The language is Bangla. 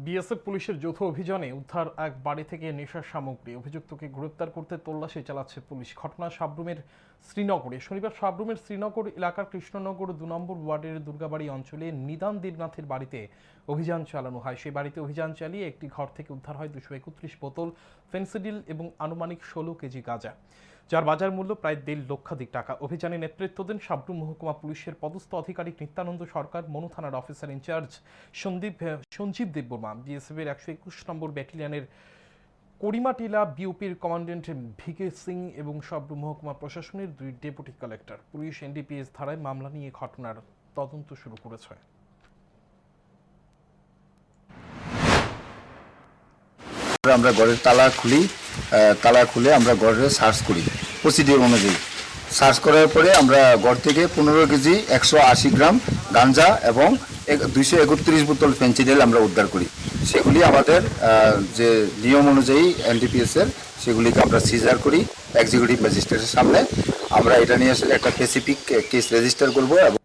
বিএসএফ পুলিশের যৌথ অভিযানে উদ্ধার এক বাড়ি থেকে নেশার সামগ্রী। অভিযুক্তকে গ্রেপ্তার করতে তল্লাশি চালাচ্ছে পুলিশ। ঘটনা সাব্রুমের শ্রীনগরে। শনিবার সাব্রুমের শ্রীনগর এলাকার কৃষ্ণনগর ২ নম্বর ওয়ার্ডের দুর্গাবাড়ি অঞ্চলে নিদান দেবনাথের বাড়িতে অভিযান চালানো হয়। সেই বাড়িতে অভিযান চালিয়ে একটি ঘর থেকে উদ্ধার হয় ২৩১ বোতল ফেন্সিডিল এবং আনুমানিক ১৬ কেজি গাঁজা, যার বাজার মূল্য প্রায় ১.৫ লক্ষাধিক টাকা। অভিযানে নেতৃত্ব দেন সাব্রুম মহকুমা পুলিশের পদস্থ আধিকারিক নিত্যানন্দ সরকার, মনু থানার officer in charge Sanjib Debbarma, BSF এর ১২১ নম্বর ব্যাটালিয়নের করিমাটিলা বিওপির কমান্ড্যান্ট ভিকে সিং এবং সাব্রুম মহকুমা প্রশাসনের ২ ডেপুটি কালেক্টর। পুলিশ এনডিপিএস ধারায় মামলা নিয়ে ঘটনার তদন্ত শুরু করেছে। আমরা ঘরের তালা খুলে আমরা ঘরে সার্চ করি প্রসিডিওর অনুযায়ী। সার্চ করার পরে আমরা ঘর থেকে ১৫ কেজি ১৮০ গ্রাম গাঞ্জা এবং ২৩১ বোতল ফেন্সিডিল আমরা উদ্ধার করি। সেগুলি আমাদের যে নিয়ম অনুযায়ী এনডিপিএসের সেগুলিকে আমরা সিজার করি এক্সিকিউটিভ ম্যাজিস্ট্রেটের সামনে। আমরা এটা নিয়ে আসলে একটা স্পেসিফিক কেস রেজিস্টার করব এবং